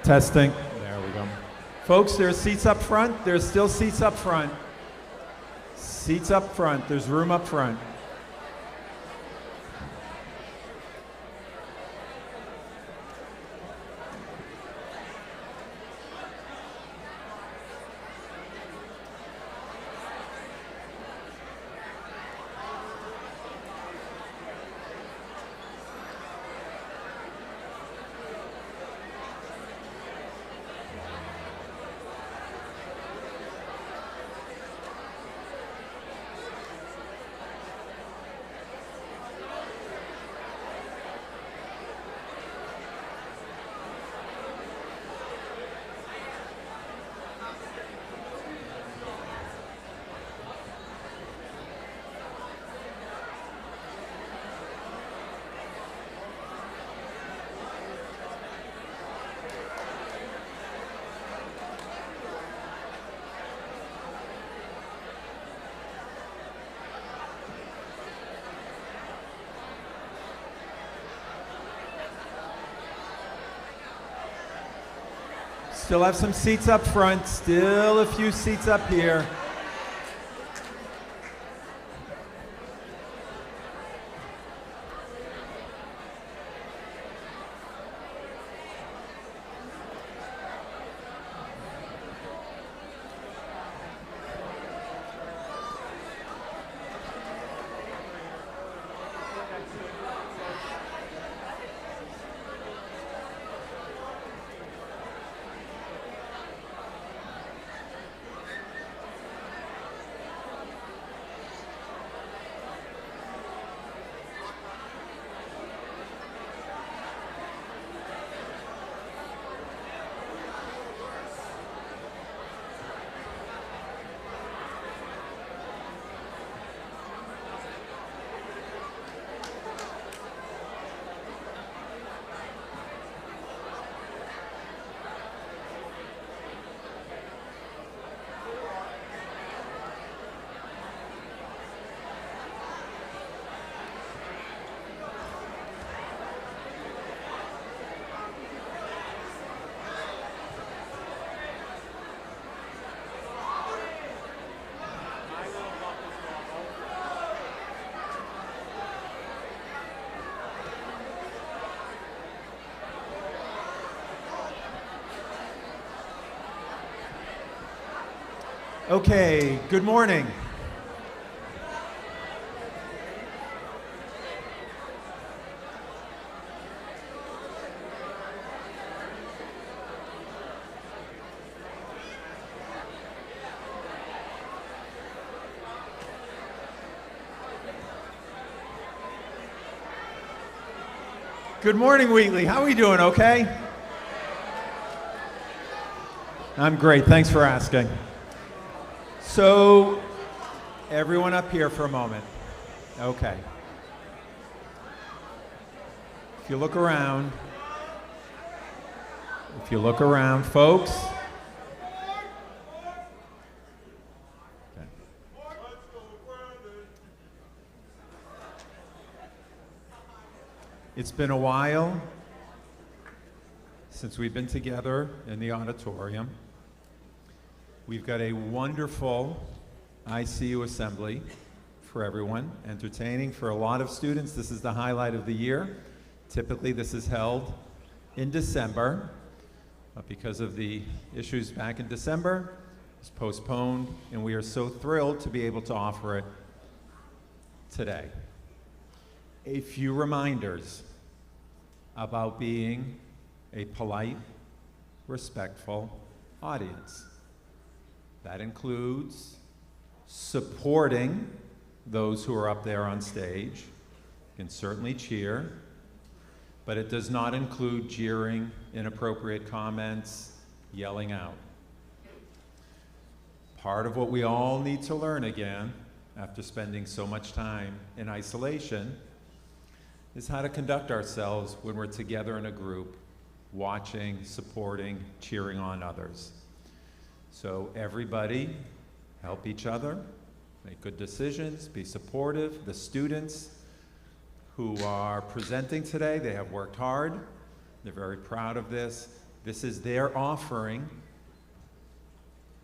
Testing. There we go. Folks, there's seats up front. There's still seats up front. Seats up front. There's room up front. Still have some seats up front, still a few seats up here. Okay, good morning. Good morning, Wheatley. How are we doing, okay? I'm great, thanks for asking. So, everyone up here for a moment. Okay. If you look around, folks. Okay. It's been a while since we've been together in the auditorium. We've got a wonderful ICU assembly for everyone, entertaining for a lot of students. This is the highlight of the year. Typically this is held in December, but because of the issues back in December, it's postponed, and we are so thrilled to be able to offer it today. A few reminders about being a polite, respectful audience. That includes supporting those who are up there on stage. You can certainly cheer, but it does not include jeering, inappropriate comments, yelling out. Part of what we all need to learn again, after spending so much time in isolation, is how to conduct ourselves when we're together in a group, watching, supporting, cheering on others. So everybody, help each other, make good decisions, be supportive. The students who are presenting today, they have worked hard. They're very proud of this. This is their offering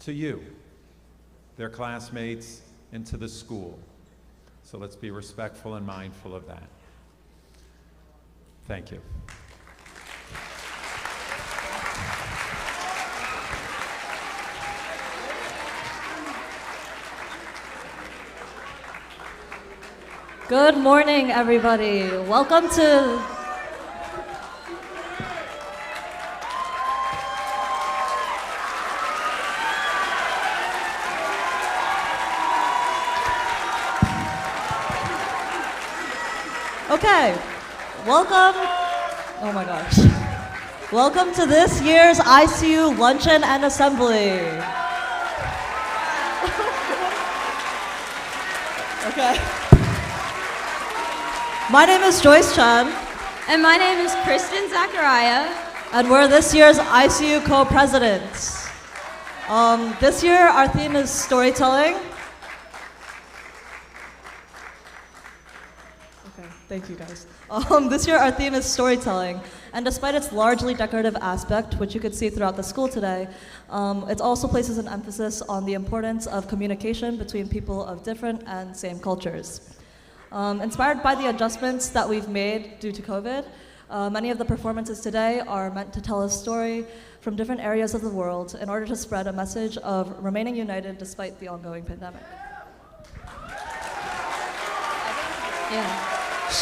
to you, their classmates, and to the school. So let's be respectful and mindful of that. Thank you. Good morning, everybody. Welcome to Okay, welcome. Oh my gosh. Welcome to this year's ICU Luncheon and Assembly. Okay. My name is Joyce Chen. And my name is Kristen Zachariah. And we're this year's ICU co-presidents. This year our theme is storytelling. Okay, thank you guys. This year our theme is storytelling. And despite its largely decorative aspect, which you could see throughout the school today, it also places an emphasis on the importance of communication between people of different and same cultures. Inspired by the adjustments that we've made due to COVID, many of the performances today are meant to tell a story from different areas of the world in order to spread a message of remaining united despite the ongoing pandemic. Yeah.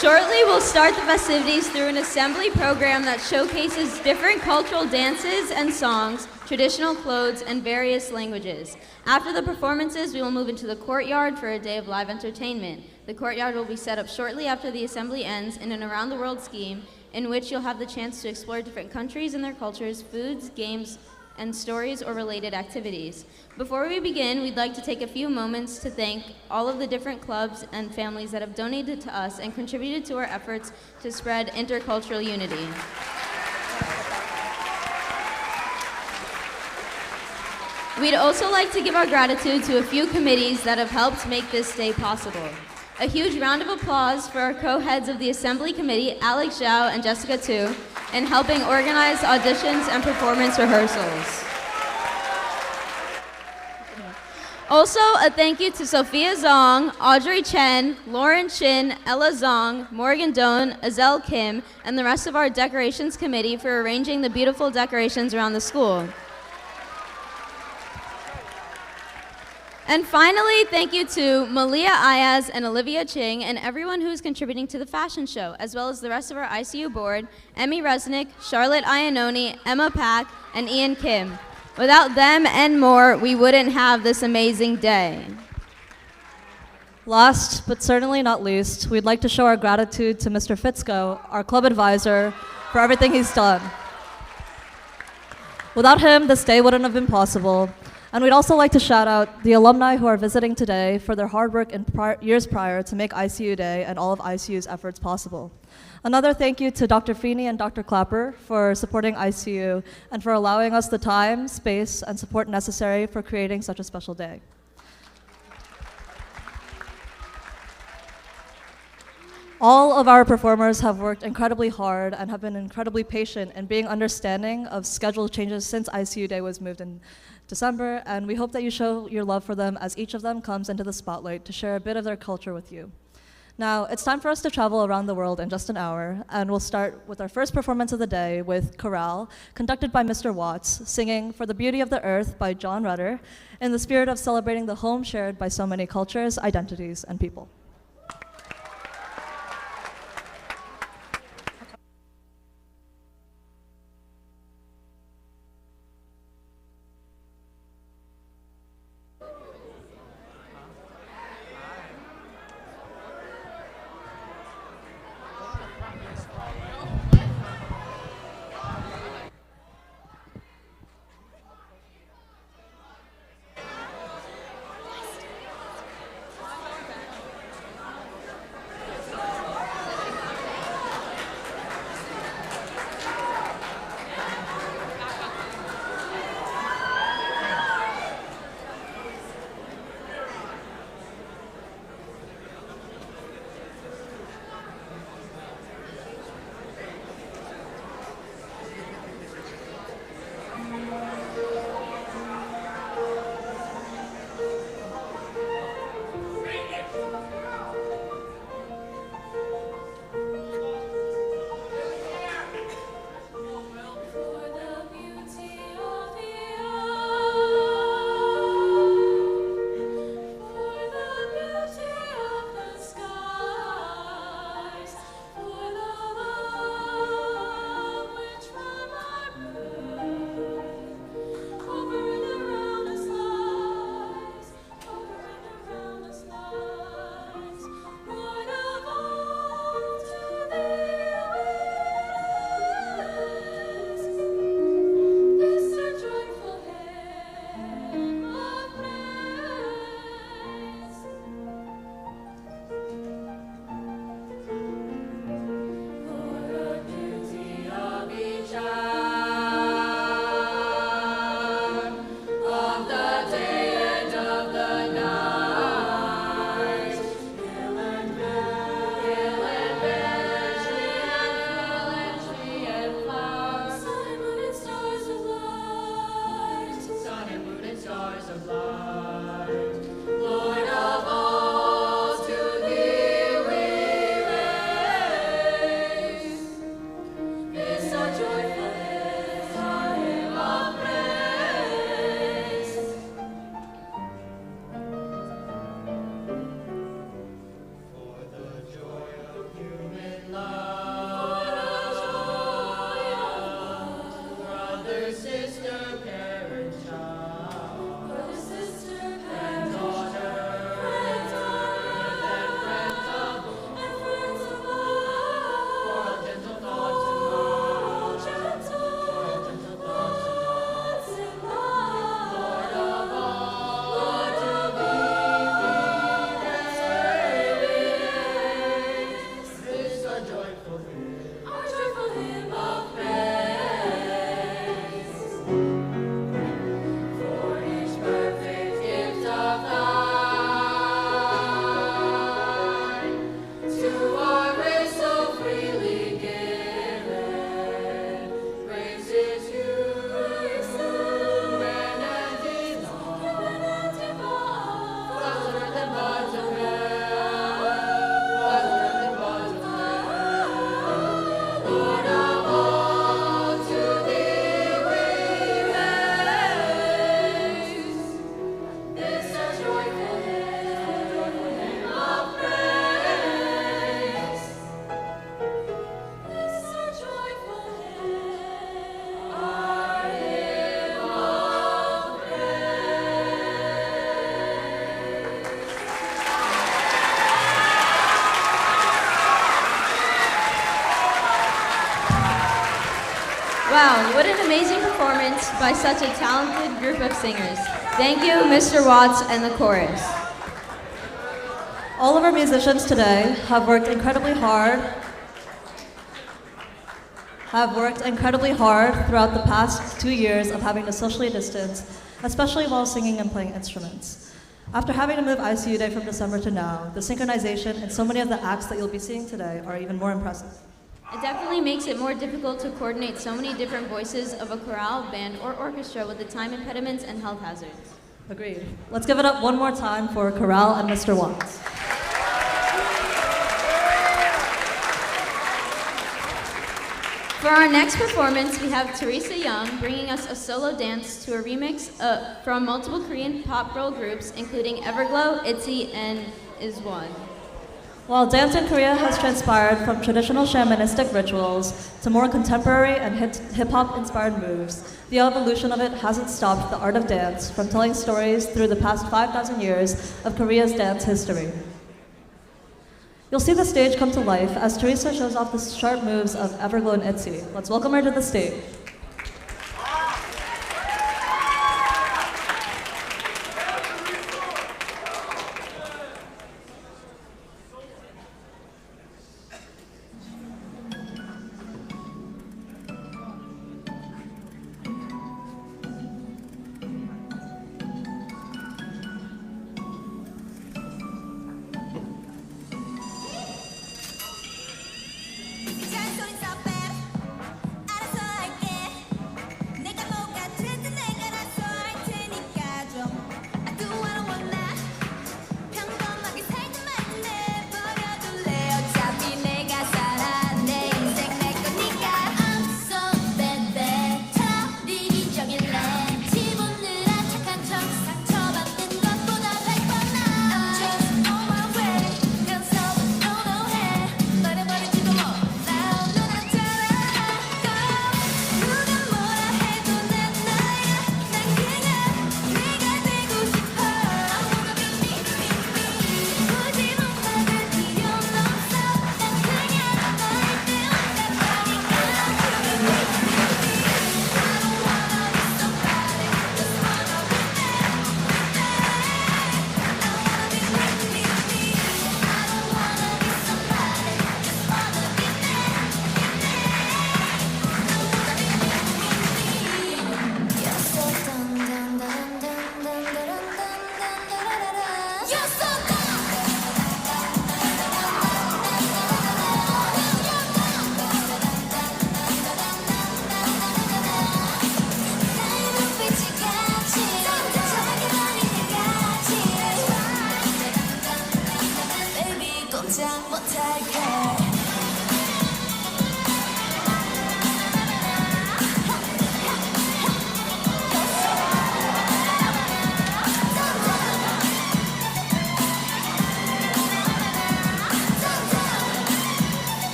Shortly, we'll start the festivities through an assembly program that showcases different cultural dances and songs, traditional clothes, and various languages. After the performances, we will move into the courtyard for a day of live entertainment. The courtyard will be set up shortly after the assembly ends in an around-the-world scheme in which you'll have the chance to explore different countries and their cultures, foods, games, and stories or related activities. Before we begin, we'd like to take a few moments to thank all of the different clubs and families that have donated to us and contributed to our efforts to spread intercultural unity. We'd also like to give our gratitude to a few committees that have helped make this day possible. A huge round of applause for our co-heads of the Assembly Committee, Alex Zhao and Jessica Tu, in helping organize auditions and performance rehearsals. Also, a thank you to Sophia Zong, Audrey Chen, Lauren Chin, Ella Zong, Morgan Doan, Azelle Kim, and the rest of our decorations committee for arranging the beautiful decorations around the school. And finally, thank you to Malia Ayaz and Olivia Ching and everyone who is contributing to the fashion show, as well as the rest of our ICU board, Emmy Resnick, Charlotte Iannoni, Emma Pack, and Ian Kim. Without them and more, we wouldn't have this amazing day. Last, but certainly not least, we'd like to show our gratitude to Mr. Fitzko, our club advisor, for everything he's done. Without him, this day wouldn't have been possible. And we'd also like to shout out the alumni who are visiting today for their hard work in years prior to make ICU Day and all of ICU's efforts possible. Another thank you to Dr. Feeney and Dr. Clapper for supporting ICU and for allowing us the time, space, and support necessary for creating such a special day. All of our performers have worked incredibly hard and have been incredibly patient in being understanding of schedule changes since ICU Day was moved in December, and we hope that you show your love for them as each of them comes into the spotlight to share a bit of their culture with you. Now, it's time for us to travel around the world in just an hour, and we'll start with our first performance of the day with Choral, conducted by Mr. Watts, singing For the Beauty of the Earth by John Rutter, in the spirit of celebrating the home shared by so many cultures, identities, and people. Wow, what an amazing performance by such a talented group of singers. Thank you, Mr. Watts and the chorus. All of our musicians today have worked incredibly hard throughout the past 2 years of having to socially distance, especially while singing and playing instruments. After having to move ICU Day from December to now, the synchronization and so many of the acts that you'll be seeing today are even more impressive. It definitely makes it more difficult to coordinate so many different voices of a chorale, band, or orchestra with the time impediments and health hazards. Agreed. Let's give it up one more time for Choral and Mr. Watts. For our next performance, we have Teresa Young bringing us a solo dance to a remix from multiple Korean pop girl groups, including Everglow, ITZY, and Is One. While dance in Korea has transpired from traditional shamanistic rituals to more contemporary and hip-hop inspired moves, the evolution of it hasn't stopped the art of dance from telling stories through the past 5,000 years of Korea's dance history. You'll see the stage come to life as Teresa shows off the sharp moves of Everglow and ITZY. Let's welcome her to the stage.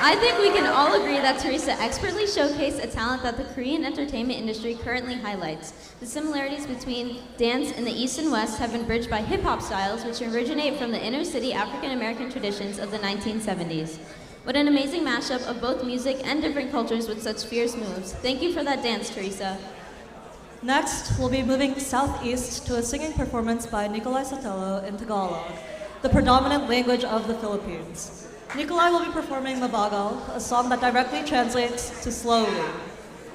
I think we can all agree that Teresa expertly showcased a talent that the Korean entertainment industry currently highlights. The similarities between dance in the East and West have been bridged by hip-hop styles, which originate from the inner-city African-American traditions of the 1970s. What an amazing mashup of both music and different cultures with such fierce moves. Thank you for that dance, Teresa. Next, we'll be moving southeast to a singing performance by Nikolai Sotelo in Tagalog, the predominant language of the Philippines. Nikolai will be performing Mabagal, a song that directly translates to slowly,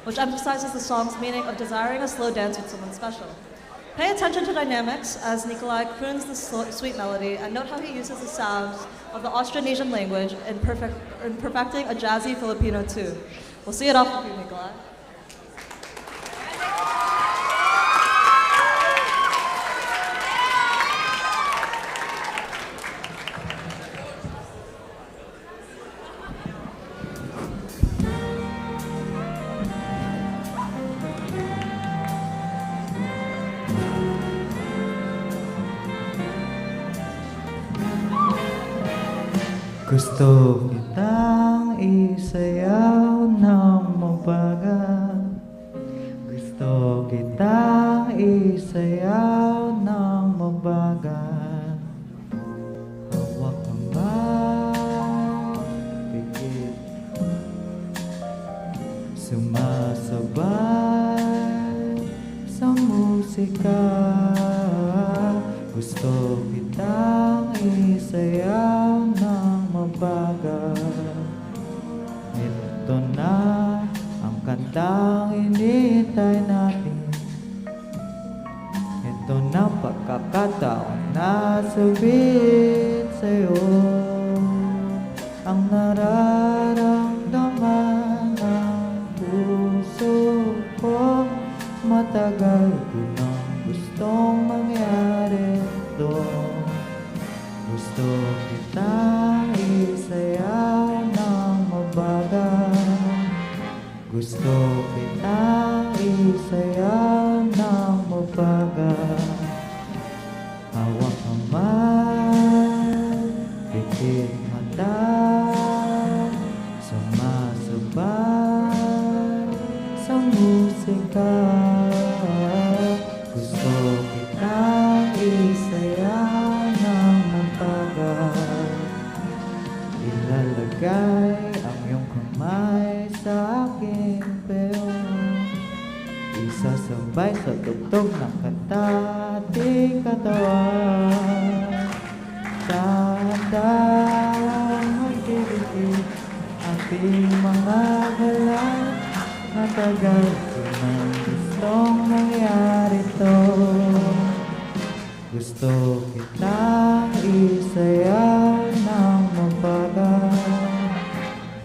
which emphasizes the song's meaning of desiring a slow dance with someone special. Pay attention to dynamics as Nikolai croons the sweet melody, and note how he uses the sounds of the Austronesian language in perfecting a jazzy Filipino tune. We'll see it off with you, Nikolai. Gusto kitang isayaw ng mabagal. Gusto kitang isayaw ng mabagal. Hawak kamay, pikit, sumasabay sa musika. Gusto kitang isayaw ng mabagal. Ito na ang kantang hinihintay natin. Ito na pagkakataon na sabihin sa'yo ang nararamdaman ng puso ko. Matagal ko nang gustong mangyari ito. Gusto kitang isayaw ng mabagal. Gusto kitang isayaw ng mabagal. Hawak kamay, pikit mata, sumasabay sa musika. Gusto kitang isayaw ng mabagal. Ilalagay ang iyong kamay sa aking peo. Isasabay sa tugtog ng kanta ating katawan. Dahan-dahan magdilikid ating mga galay. Matagal ko nang gustong mangyari to. Gusto kitang isayaw ng mabagal.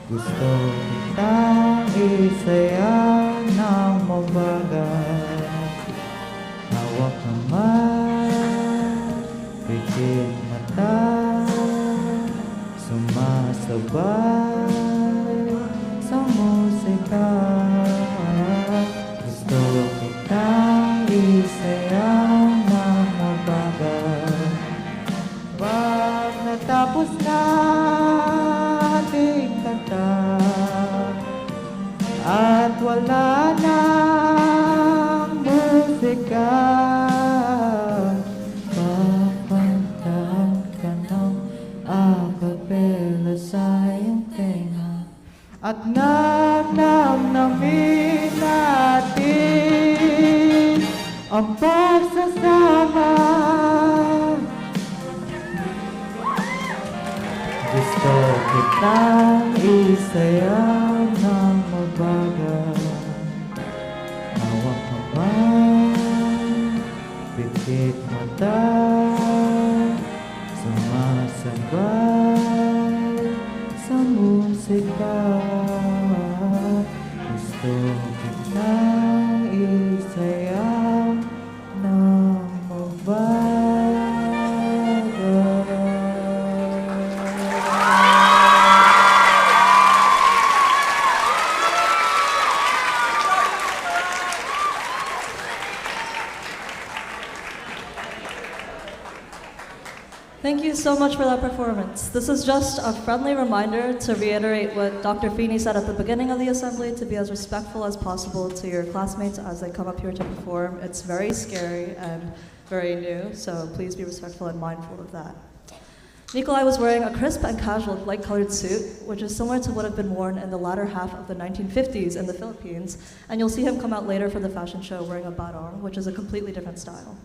Gusto kitang isayaw ng mabagal. Hawak kamay, pikit mata, sumasabay sa musika. Gusto kitang isayaw ng mabagal. Pag natapos na ating kanta at wala nang musika, papantahan ka ng acapella sa iyong tenga at namnamin natin ang pagsasama. Gusto kitang isayaw ng mabagal. Hawak kamay, pikit mata, sumasabay sa musika. Gusto kitang isayaw ng mabagal. Thank you so much for that performance. This is just a friendly reminder to reiterate what Dr. Feeney said at the beginning of the assembly, to be as respectful as possible to your classmates as they come up here to perform. It's very scary and very new, so please be respectful and mindful of that. Nikolai was wearing a crisp and casual light-colored suit, which is similar to what had been worn in the latter half of the 1950s in the Philippines, and you'll see him come out later for the fashion show wearing a barong, which is a completely different style.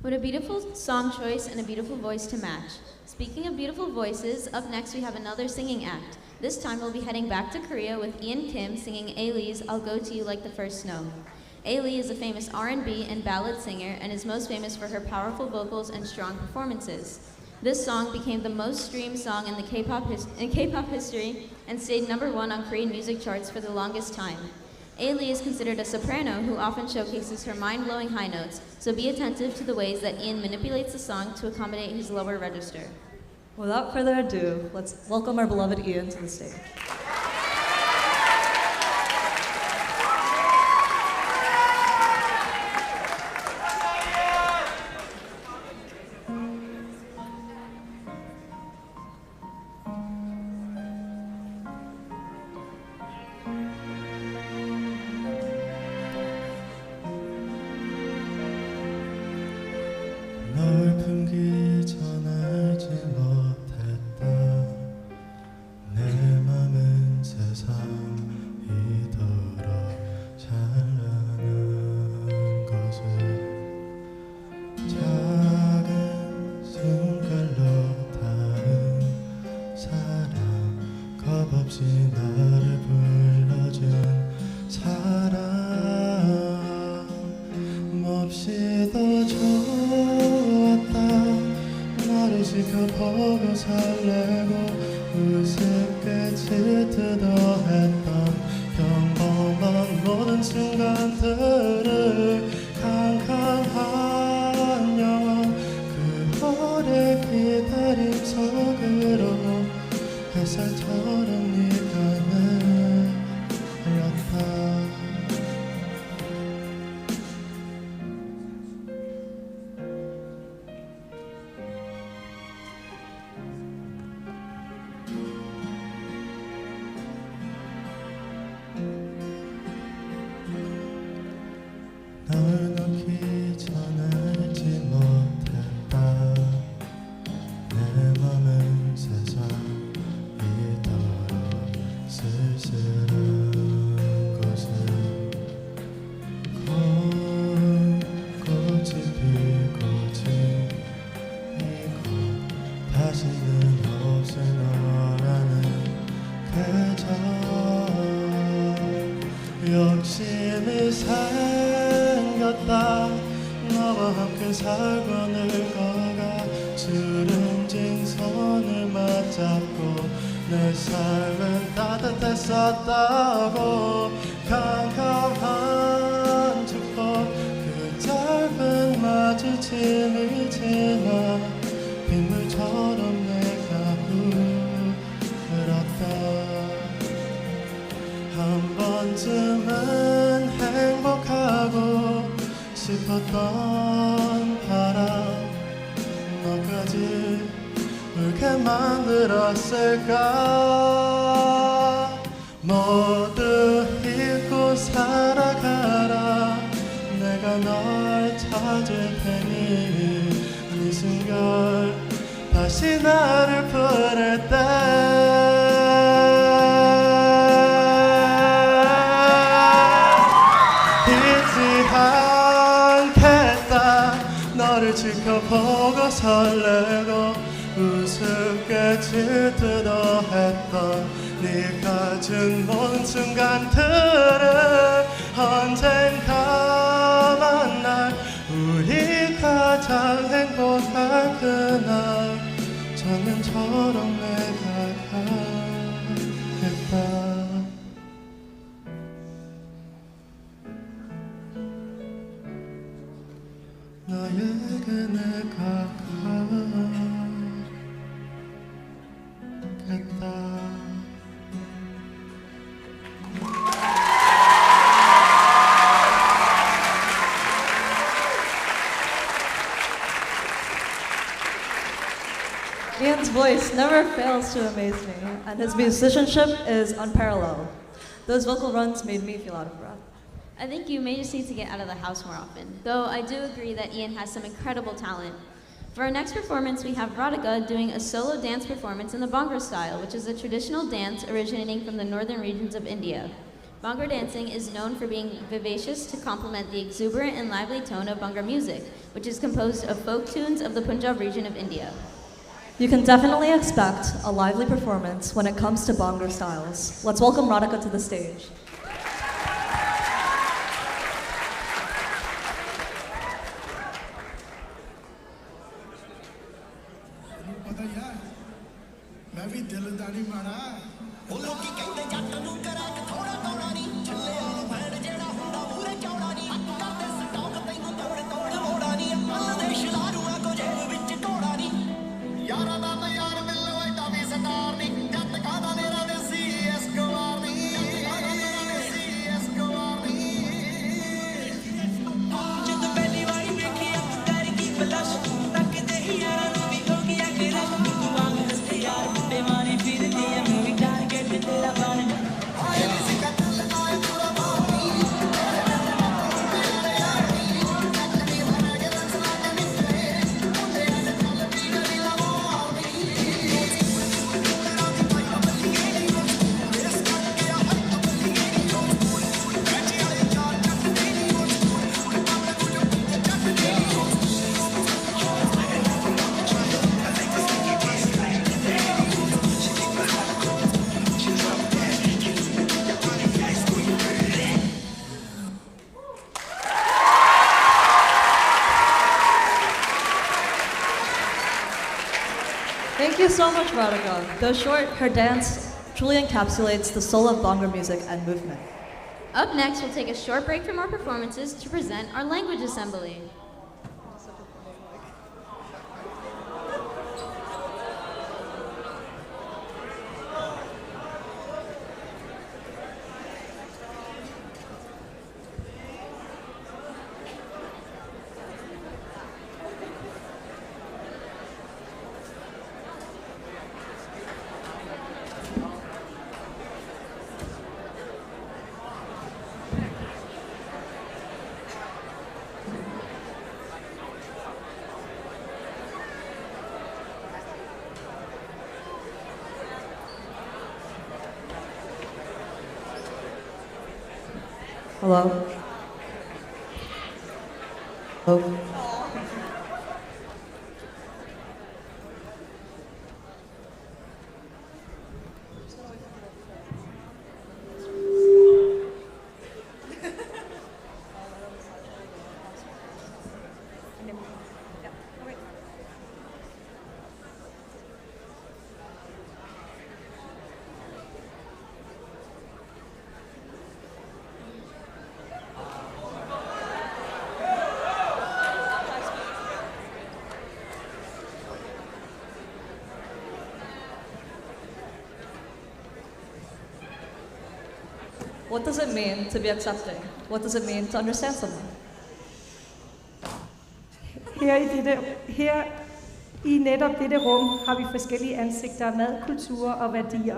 What a beautiful song choice and a beautiful voice to match. Speaking of beautiful voices, up next we have another singing act. This time we'll be heading back to Korea with Ian Kim singing Ailey's I'll Go To You Like the First Snow. Ailey is a famous R&B and ballad singer and is most famous for her powerful vocals and strong performances. This song became the most streamed song in K-pop history and stayed #1 on Korean music charts for the longest time. Ailey is considered a soprano who often showcases her mind-blowing high notes, so be attentive to the ways that Ian manipulates the song to accommodate his lower register. Without further ado, let's welcome our beloved Ian to the stage. 널 품기 전 알지 못했다 내 맘은 세상이더러 찬란한 것을 작은 손갈로 닿은 사랑 겁없이 나를 불러준 사람 몹시도 좋았다 너를 지켜보고 설레고 우습게 질투도 했던 평범한 모든 순간들을 캄캄한 영원 그 오래 기다림 속으로 햇살처럼 네가 내렸다 널 놓기 전 알지 못했다 내 맘은 세상이더러 쓸쓸한 것을 고운 꽃이 피고 지이고 다시는 없을 너라는 계절 욕심이 생겼다 너와 함께 살고 늙어가 주름진 손을 맞잡고 내 삶은 따뜻했었다고 캄캄한 축복 그 짧은 마주침이 지나 빗물처럼 내가 울었다 한 번쯤은 행복하고 싶었던 바람 너까지 울게 만들었을까 모두 잊고 살아가라 내가 널 찾을 테니 네 숨결 다시 나를 부를 때 않겠다 너를 지켜보고 설레고 우습게 질투도 했던 네가 준 모든 순간들을 언젠가 만날 우리 가장 행복할 그날 장면처럼 내가 가겠다 너에게 내가 가겠다 Ian's voice never fails to amaze me, and his musicianship is unparalleled. Those vocal runs made me feel out of breath. I think you may just need to get out of the house more often, though I do agree that Ian has some incredible talent. For our next performance, we have Radhika doing a solo dance performance in the Bhangra style, which is a traditional dance originating from the northern regions of India. Bhangra dancing is known for being vivacious to complement the exuberant and lively tone of Bhangra music, which is composed of folk tunes of the Punjab region of India. You can definitely expect a lively performance when it comes to Bhangra styles. Let's welcome Radhika to the stage. Thank you so much, Radhika. Though short, her dance truly encapsulates the soul of Bhangra music and movement. Up next, we'll take a short break from our performances to present our language assembly. Hello? Hello? What does it mean to be accepting? What does it mean to understand someone? Her i netop dette rum har vi forskellige ansigter, mad, kulturer og værdier.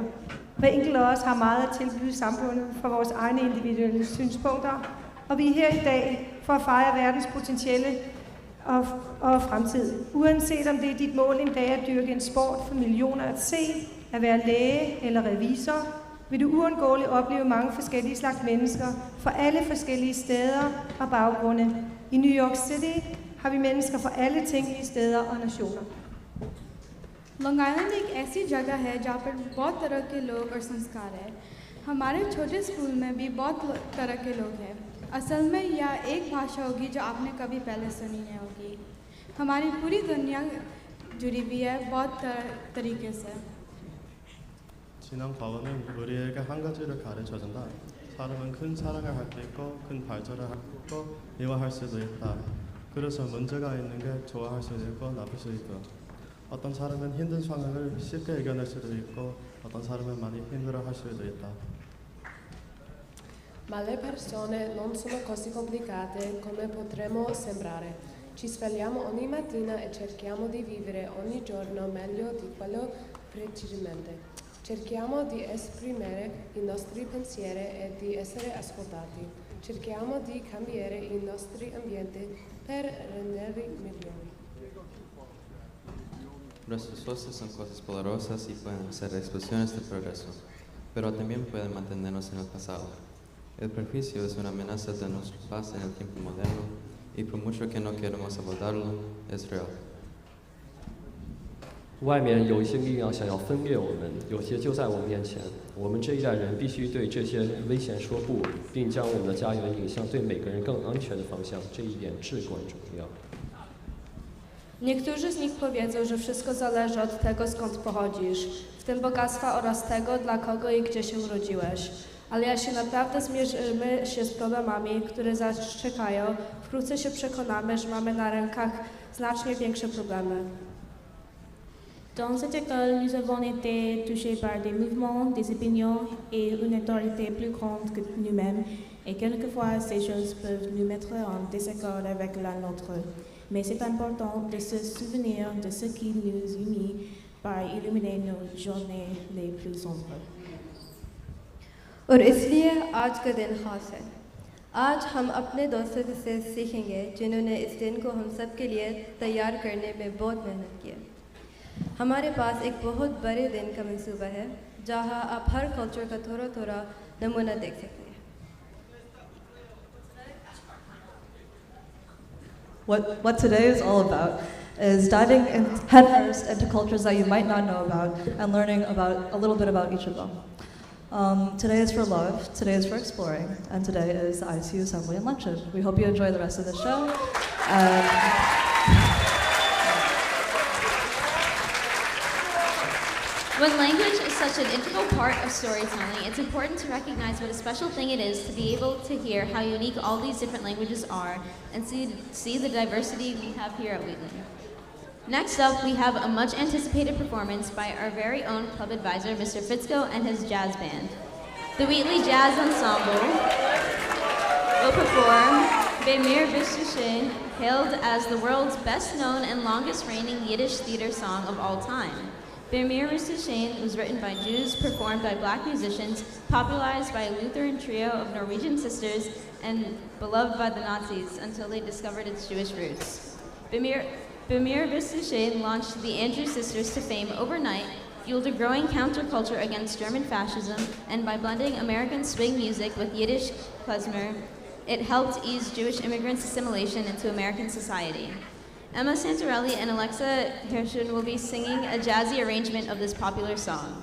Hver enkelt af os har meget at tilbyde samfundet for vores egne individuelle synspunkter, og vi er her i dag for at fejre verdens potentielle og fremtid. Uanset om det er dit mål en dag at dyrke en sport for millioner at se, at være læge eller revisor, vil du uundgåeligt opleve mange forskellige slags mennesker fra alle forskellige steder og baggrunde. I New York City har vi mennesker fra alle tænkelige steder og nationer. Long island एक ऐसी जगह है जहाँ पर बहुत तरह के लोग और संस्कार है। हमारे छोटे स्कूल में भी बहुत तरह के लोग हैं। असल में यह एक भाषा होगी जो आपने कभी पहले सुनी नहीं होगी। हमारी पूरी दुनिया जुड़ी हुई है बहुत तरीके से। 지난 과거는 우리에게 한 가지를 가르쳐준다. 사람은 큰 사랑을 할 수 있고 큰 발전을 할 수 있고 미워할 수도 있다. 그래서 문제가 있는 게 좋아할 수도 있고 나쁠 수도 있고 어떤 사람은 힘든 상황을 쉽게 이겨낼 수도 있고 어떤 사람은 많이 힘들어할 수도 있다. Ma le persone non sono così complicate come potremmo sembrare. Ci svegliamo ogni mattina e cerchiamo di vivere ogni giorno meglio di quello precedente. Cerchiamo di esprimere i nostri pensieri e di essere ascoltati. Cerchiamo di cambiare i nostri ambienti per renderli migliori. Nuestros esfuerzos son cosas poderosas y pueden ser explosiones de progreso, pero también pueden mantenernos en el pasado. El prejuicio es una amenaza de nuestra paz en el tiempo moderno y por mucho que no queramos abordarlo, es real. 外面有一些力量想要分裂我们，有些就在我们面前。我们这一代人必须对这些危险说不，并将我们的家园引向对每个人更安全的方向，这一点至关重要。Niektórzy z nich powiedzą, że wszystko zależy od tego, skąd pochodzisz, w tym bogactwa oraz tego, dla kogo i gdzie się urodziłeś. Ale jeśli naprawdę zmierzymy się z problemami, które nas czekają, wkrótce się przekonamy, że mamy na rękach znacznie większe problemy. Dans cette école, nous avons été touchés par des mouvements, des opinions et une autorité plus grande que nous-mêmes. Et quelquefois, ces choses peuvent nous mettre en désaccord avec la nôtre. Mais c'est important de se souvenir de ce qui nous unit par illuminer nos journées les plus sombres. और इसलिए आज का दिन खास है। आज हम अपने दोस्तों से सीखेंगे जिन्होंने इस दिन को हम सब के लिए तैयार करने में बहुत मेहनत की है। हमारे पास एक बहुत बड़े दिन का मंसूबा है जहां आप हर कल्चर का थोड़ा थोड़ा नमूना देख सकते हैं। What today is all about is diving headfirst into cultures that you might not know about and learning about a little bit about each of them. Today is for love, today is for exploring, and today is the ICU Assembly and Luncheon. We hope you enjoy the rest of the show. When language is such an integral part of storytelling, it's important to recognize what a special thing it is to be able to hear how unique all these different languages are and see the diversity we have here at Wheatley. Next up, we have a much anticipated performance by our very own club advisor, Mr. Fitzko, and his jazz band. The Wheatley Jazz Ensemble will perform Bemir Bishushin, hailed as the world's best known and longest reigning Yiddish theater song of all time. Bemir Bishushin was written by Jews, performed by black musicians, popularized by a Lutheran trio of Norwegian sisters, and beloved by the Nazis until they discovered its Jewish roots. Bemir Bishushin launched the Andrews Sisters to fame overnight, fueled a growing counterculture against German fascism, and by blending American swing music with Yiddish klezmer, it helped ease Jewish immigrants' assimilation into American society. Emma Santorelli and Alexa Hirschman will be singing a jazzy arrangement of this popular song.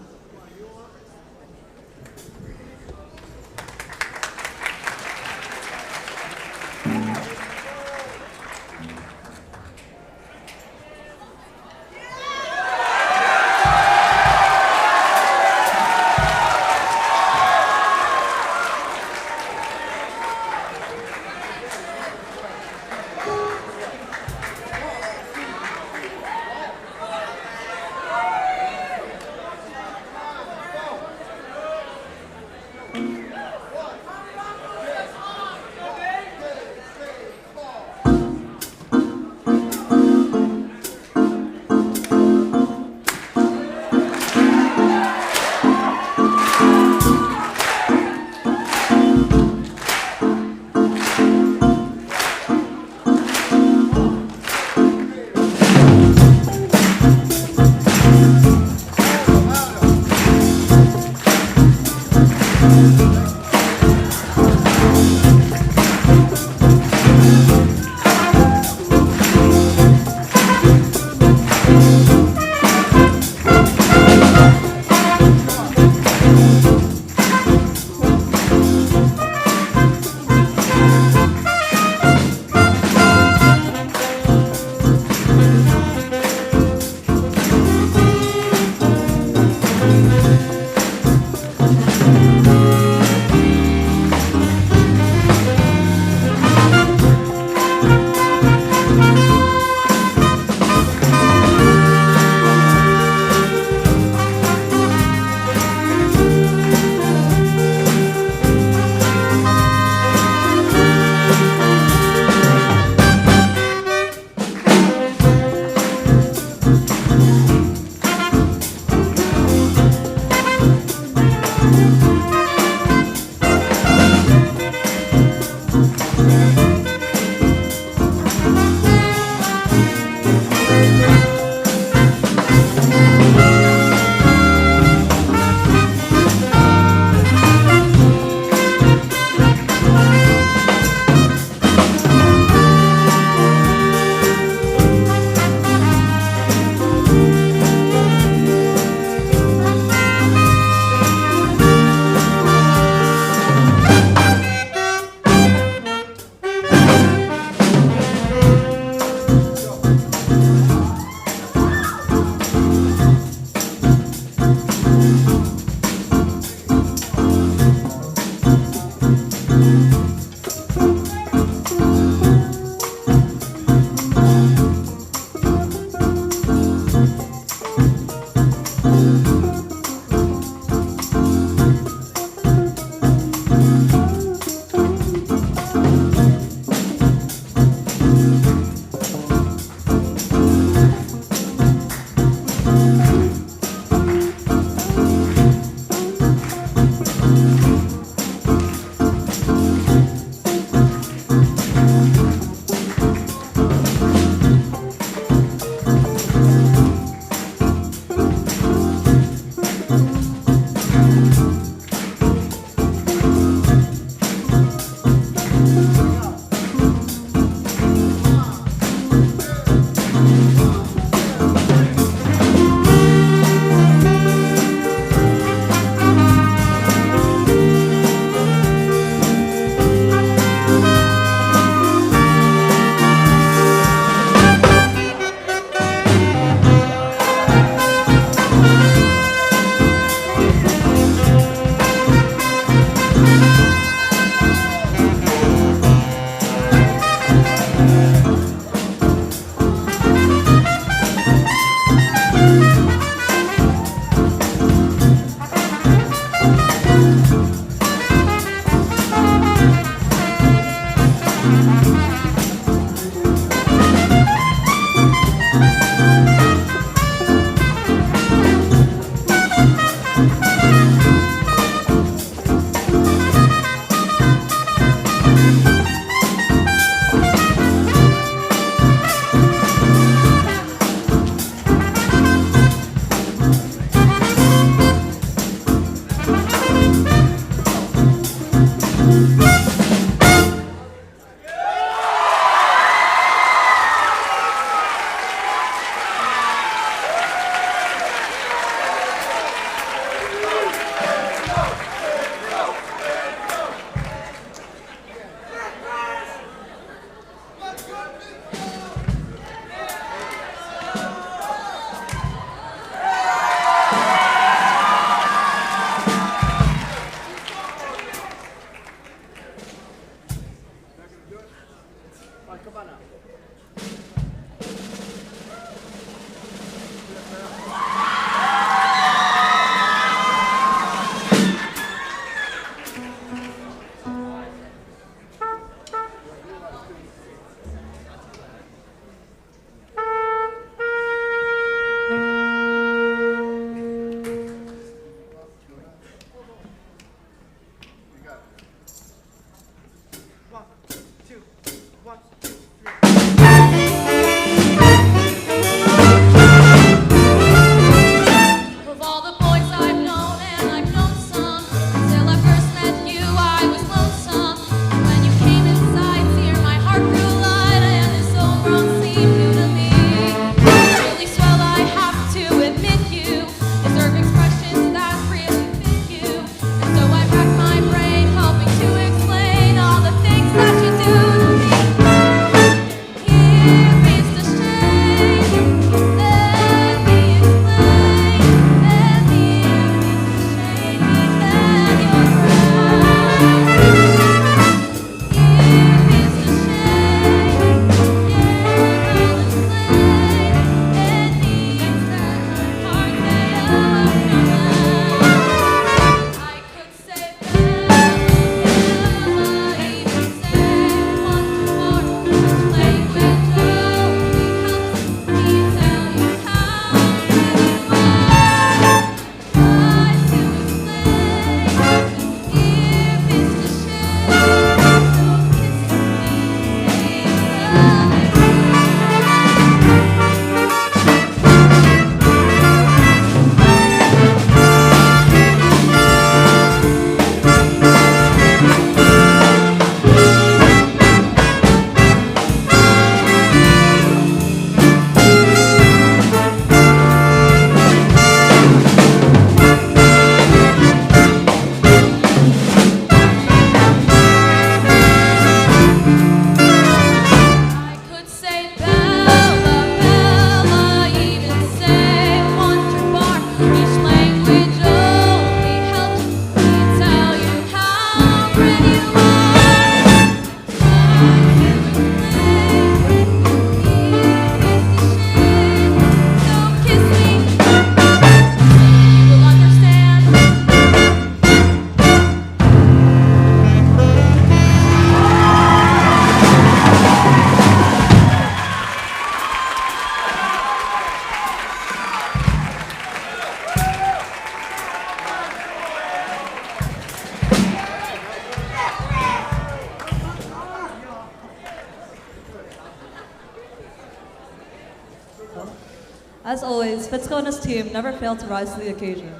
As always, Fitzko and his team never fail to rise to the occasion.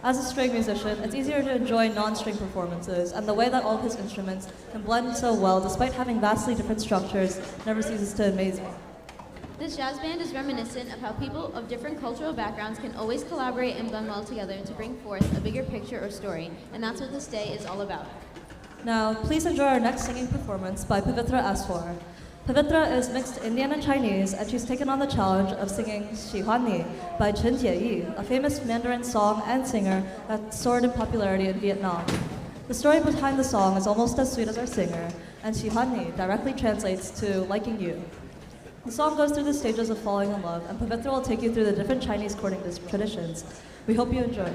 As a string musician, it's easier to enjoy non-string performances, and the way that all of his instruments can blend so well despite having vastly different structures never ceases to amaze me. This jazz band is reminiscent of how people of different cultural backgrounds can always collaborate and blend well together to bring forth a bigger picture or story, and that's what this day is all about. Now, please enjoy our next singing performance by Pavitra Aswar. Pavitra is mixed Indian and Chinese, and she's taken on the challenge of singing Xi Huan Ni by Chen Jieyi, a famous Mandarin song and singer that soared in popularity in Vietnam. The story behind the song is almost as sweet as our singer, and Xi Huan Ni directly translates to liking you. The song goes through the stages of falling in love, and Pavitra will take you through the different Chinese courting traditions. We hope you enjoy.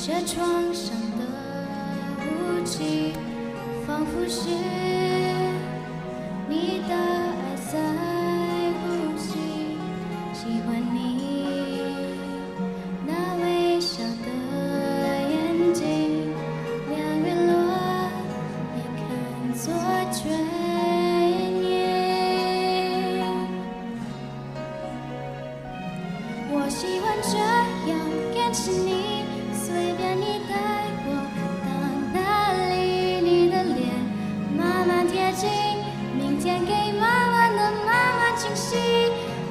这床上的雾气，仿佛是你的爱在呼吸。喜欢你那微笑的眼睛，两日落也看作眷恋。我喜欢这样看着你，随便你带我到哪里，你的脸慢慢贴近，明天给妈妈的妈妈惊喜。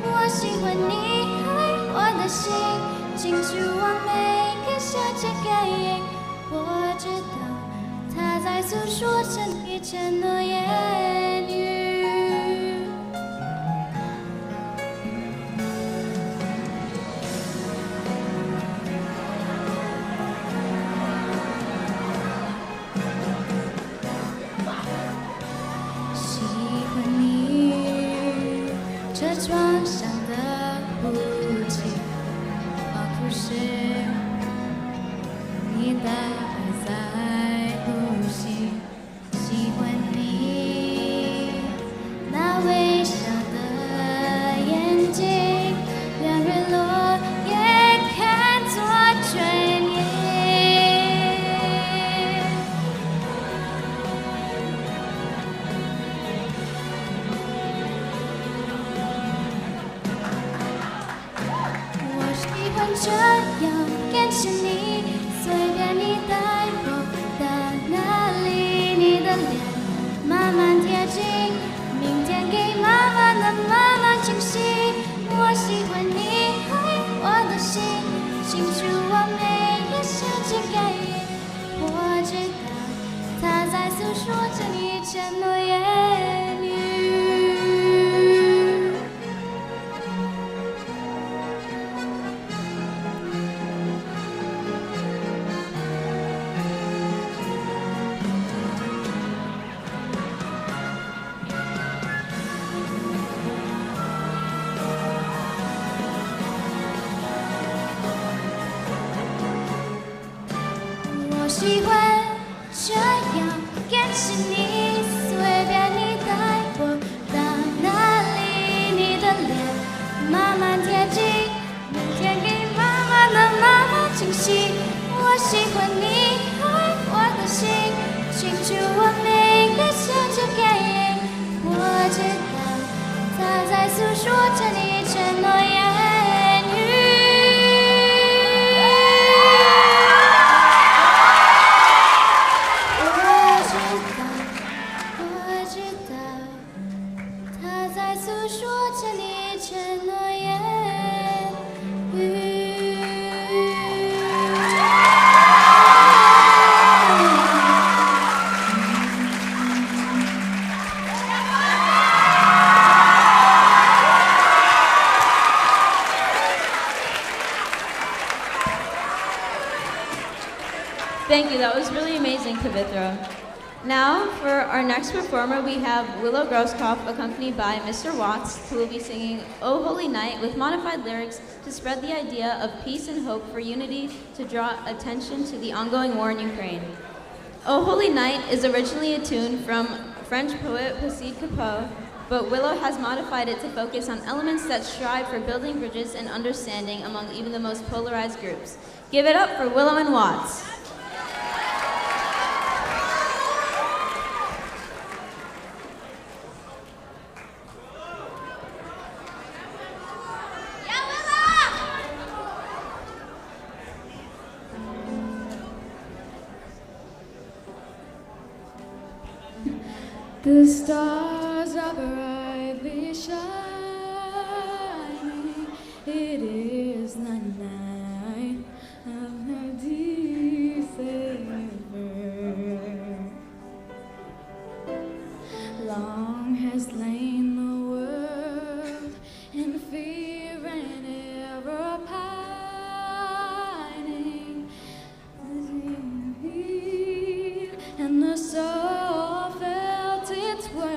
我喜欢你爱我的心，进驻我每个小节感应。我知道它在诉说着你承诺言语。喜欢你这床上的雾气，仿佛是你的爱在呼吸。喜欢你那微笑的眼睛，两日落也看作眷恋。我喜欢这样看着你，随便你带我到哪里，你的脸慢慢贴近，明天给妈妈的妈妈惊喜。我喜欢你爱我的心，清楚我每个小节感应。我知道它在诉说着你承诺言语。我喜欢这样看着你，随便你带我到哪里，你的脸慢慢贴近，明天给妈妈的妈妈惊喜。我喜欢你爱我的心，清楚我每个小节感应。我知道它在诉说着你承诺言语。我知道，它在诉说着你承诺言语。Thank you, that was really amazing, Kavithra. Now, for our next performer, we have Willow Grosskopf, accompanied by Mr. Watts, who will be singing "O Holy Night" with modified lyrics to spread the idea of peace and hope for unity to draw attention to the ongoing war in Ukraine. "O Holy Night" is originally a tune from French poet Placide Cappeau, but Willow has modified it to focus on elements that strive for building bridges and understanding among even the most polarized groups. Give it up for Willow and Watts. The stars are brightly shining. It is the night of her deep favor. Long has lain the world in fear and ever pining. And the soul felt its worth.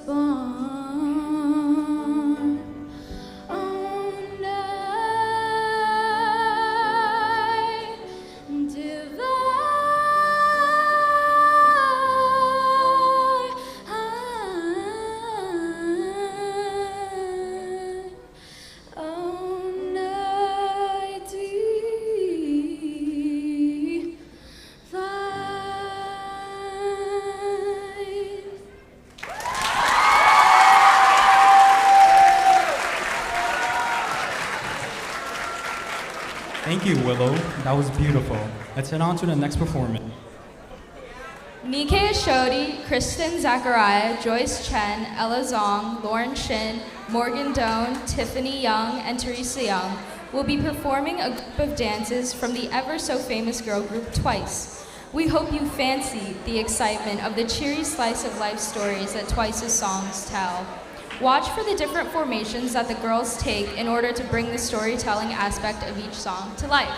born. Oh, night divine. Oh, night divine. Thank you, Willow. That was beautiful. Let's head on to the next performance. Nikkei Ashodi, Kristen Zachariah, Joyce Chen, Ella Zong, Lauren Shin, Morgan Doan, Tiffany Young, and Teresa Young will be performing a group of dances from the ever-so-famous girl group Twice. We hope you fancy the excitement of the cheery slice of life stories that Twice's songs tell. Watch for the different formations that the girls take in order to bring the storytelling aspect of each song to life.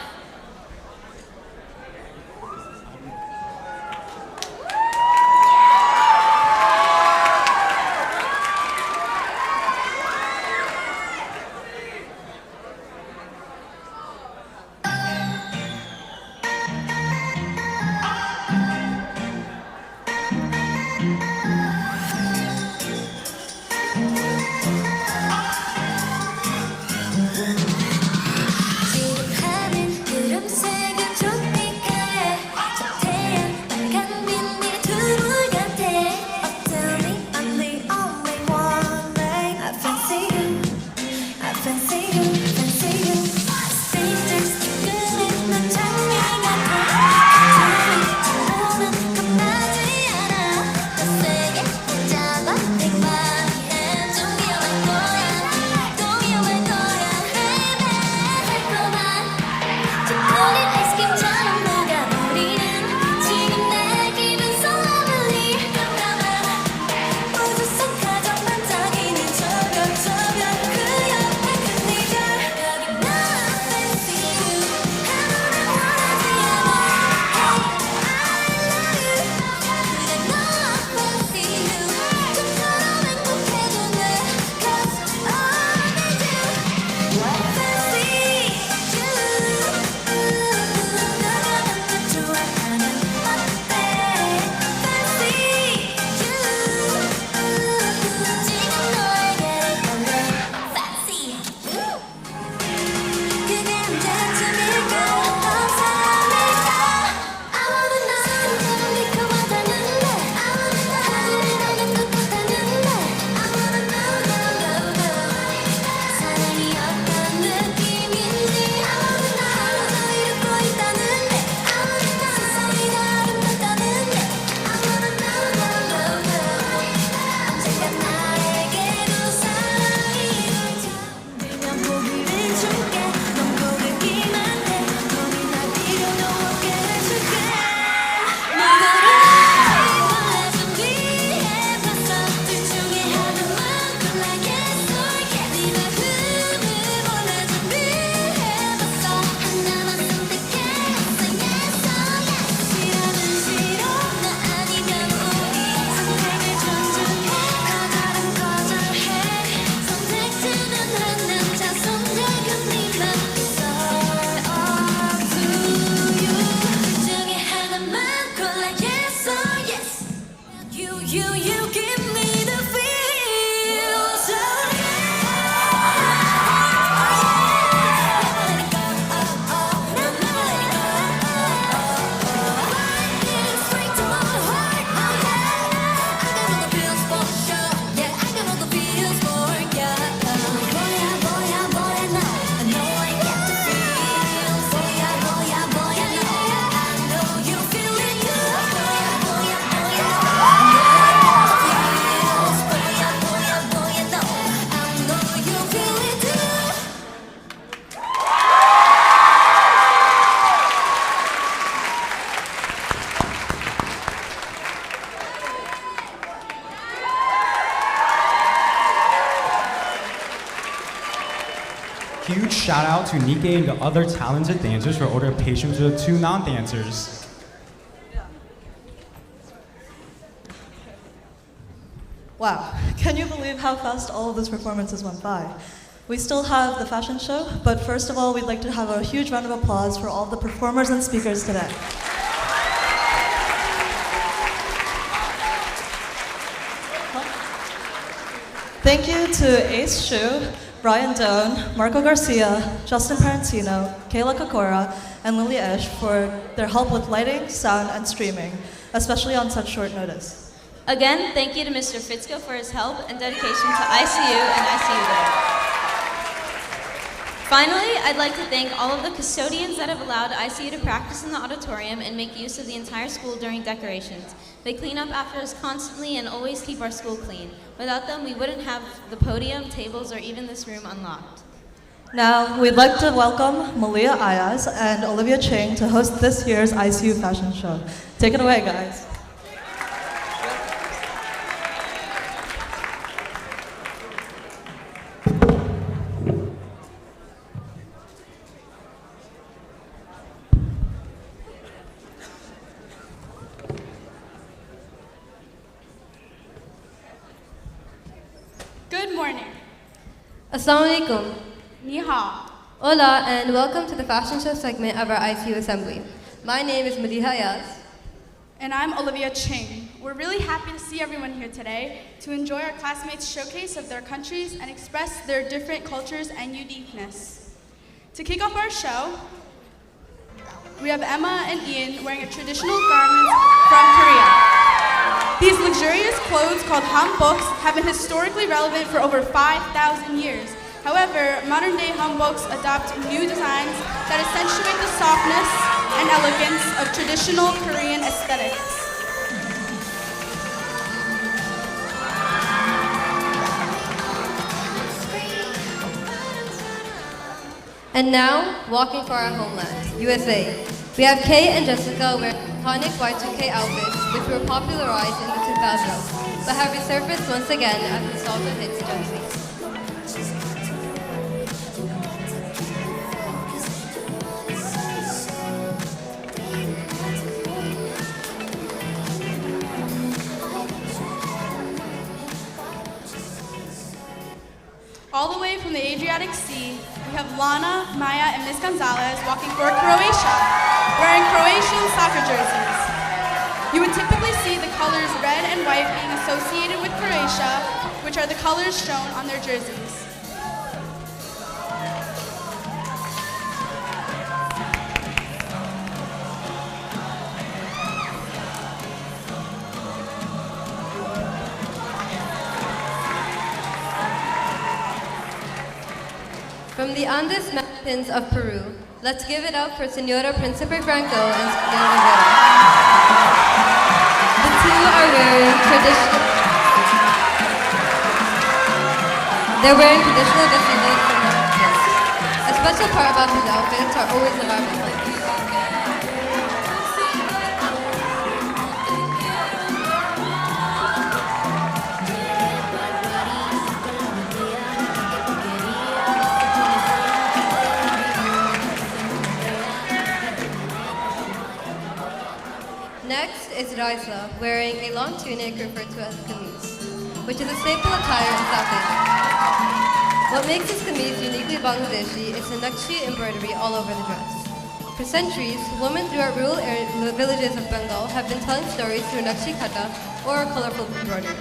Huge shout out to Nikkei and the other talented dancers for ordering patience with the two non-dancers. Wow, can you believe how fast all of those performances went by? We still have the fashion show, but first of all, we'd like to have a huge round of applause for all the performers and speakers today. Thank you to Ace Shu, Brian Doan, Marco Garcia, Justin Parentino, Kayla Kokora, and Lily Esch for their help with lighting, sound, and streaming, especially on such short notice. Again, thank you to Mr. Fitzko for his help and dedication to ICU and ICU Day. Finally, I'd like to thank all of the custodians that have allowed ICU to practice in the auditorium and make use of the entire school during decorations. They clean up after us constantly and always keep our school clean. Without them, we wouldn't have the podium, tables, or even this room unlocked. Now, we'd like to welcome Malia Ayaz and Olivia Ching to host this year's ICU fashion show. Take it away, guys. Good morning. Assalamu alaikum. Ni hao. Hola, and welcome to the fashion show segment of our ICU assembly. My name is Madiha Ayaz. And I'm Olivia Ching. We're really happy to see everyone here today to enjoy our classmates' showcase of their countries and express their different cultures and uniqueness. To kick off our show, we have Emma and Ian wearing a traditional garment from Korea. These luxurious clothes called hanboks have been historically relevant for over 5,000 years. However, modern-day hanboks adopt new designs that accentuate the softness and elegance of traditional Korean aesthetics. And now, walking for our homeland, USA. We have Kay and Jessica wearing iconic Y2K outfits which were popularized in the 2000s, but have resurfaced once again as nostalgia hits Gen Z. All the way from the Adriatic Sea, we have Lana, Maya, and Miss Gonzalez walking for Croatia, wearing Croatian soccer jerseys. You would typically see the colors red and white being associated with Croatia, which are the colors shown on their jerseys. From the Andes Mountains of Peru, let's give it up for Senora Principe Franco and Senora Rivera. The two are wearing they're wearing traditional vestidos from Mexico. A special part about these outfits are always the garment length. Next is Raisa, wearing a long tunic referred to as kameez, which is a staple attire in South Asia. What makes this kameez uniquely Bangladeshi is the Nakshi embroidery all over the dress. For centuries, women throughout rural villages of Bengal have been telling stories through Nakshi kata, or colorful embroidery.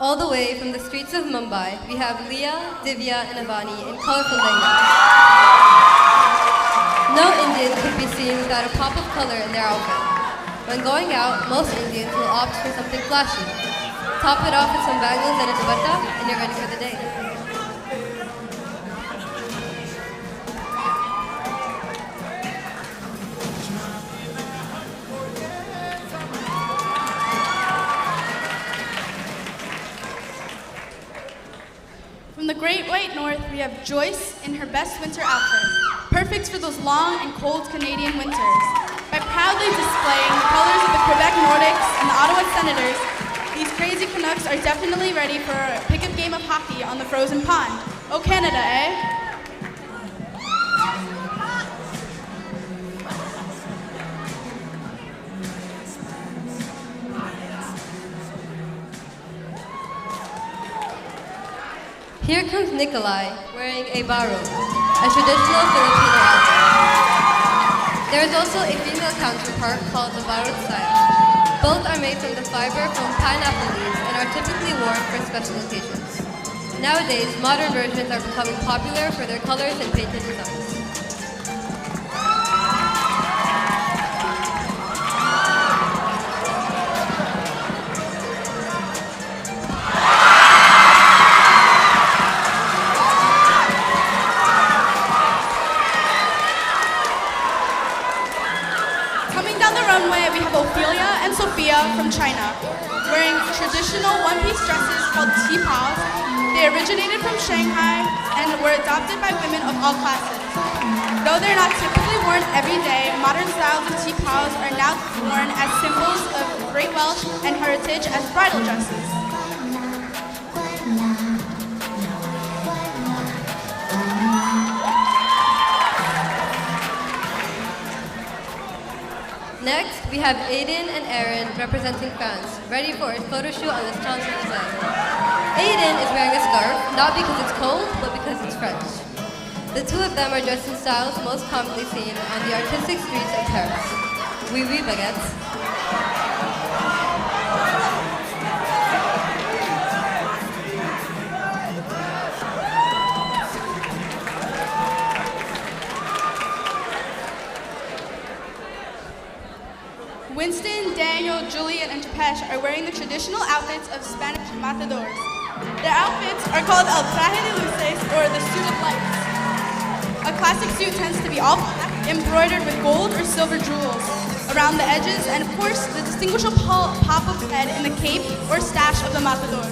All the way from the streets of Mumbai, we have Leah, Divya, and Avani in colorful lehengas. No Indian could be seen without a pop of color in their outfit. When going out, most Indians will opt for something flashy. Top it off with some bangles and a dupatta, and you're ready for the day. From the Great White North, we have Joyce in her best winter outfit, perfect for those long and cold Canadian winters. By proudly displaying the colors of the Quebec Nordics and the Ottawa Senators, these crazy Canucks are definitely ready for a pickup game of hockey on the frozen pond. Oh, Canada, eh? Here comes Nikolai wearing a baru, a traditional Filipino outfit. There is also a female counterpart called the barut style. Both are made from the fiber from pineapple leaves and are typically worn for special occasions. Nowadays, modern versions are becoming popular for their colors and painted designs. From China, wearing traditional one-piece dresses called tipaos. They originated from Shanghai and were adopted by women of all classes. Though they're not typically worn every day, modern styles of tipaos are now worn as symbols of Great Welsh and heritage as bridal dresses. Next, we have Aiden and Aaron representing France, ready for a photo shoot on the Champs-Élysées. Aiden is wearing a scarf, not because it's cold, but because it's French. The two of them are dressed in styles most commonly seen on the artistic streets of Paris. Oui, oui, baguettes. Winston, Daniel, Julian, and Tapesh are wearing the traditional outfits of Spanish matadors. Their outfits are called el traje de luces, or the suit of lights. A classic suit tends to be all black, embroidered with gold or silver jewels around the edges, and of course, the distinguishable pop of head in the cape or stash of the matador.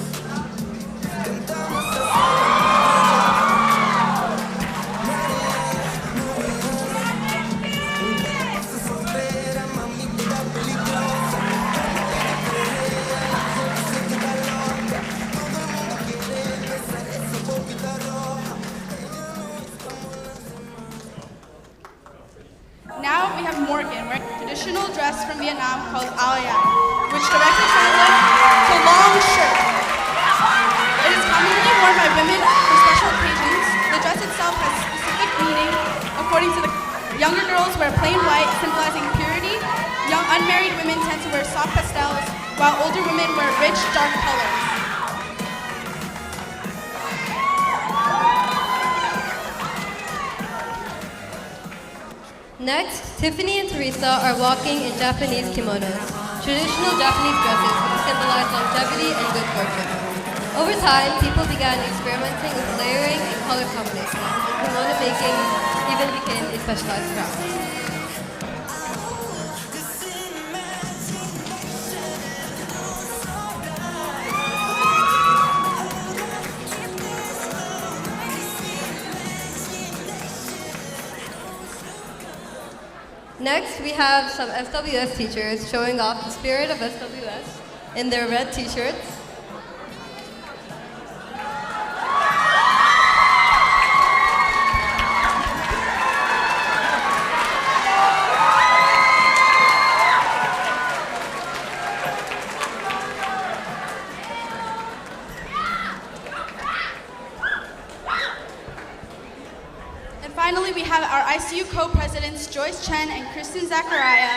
Now we have Morgan wearing a traditional dress from Vietnam called ao dai, which directly translates to long shirt. It is commonly worn by women for special occasions. The dress itself has specific meaning. According to the younger girls wear plain white, symbolizing purity. Young unmarried women tend to wear soft pastels, while older women wear rich, dark colors. Next, Tiffany and Teresa are walking in Japanese kimonos, traditional Japanese dresses that symbolize longevity and good fortune. Over time, people began experimenting with layering and color combinations, and kimono making even became a specialized craft. Next, we have some SWS teachers showing off the spirit of SWS in their red t-shirts. Finally, we have our ICU co-presidents, Joyce Chen and Kristen Zachariah,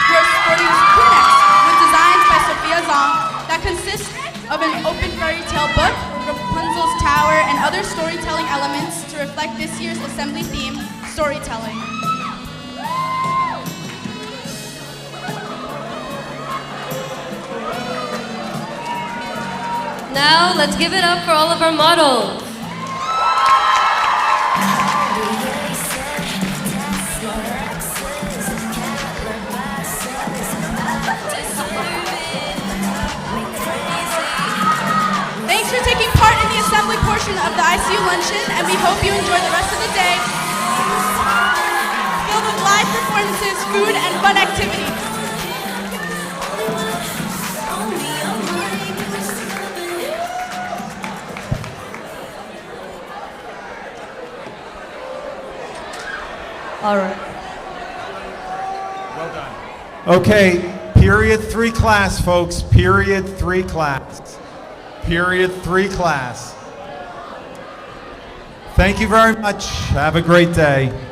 who are sporting crewnecks with designs by Sophia Zong that consist of an open fairy tale book, Rapunzel's Tower, and other storytelling elements to reflect this year's assembly theme, storytelling. Now, let's give it up for all of our models. Thanks for taking part in the assembly portion of the ICU luncheon, and we hope you enjoy the rest of the day filled with live performances, food, and fun activities. All right. Well done. Okay, period 3 class, folks. Period 3 class. Period 3 class. Thank you very much. Have a great day.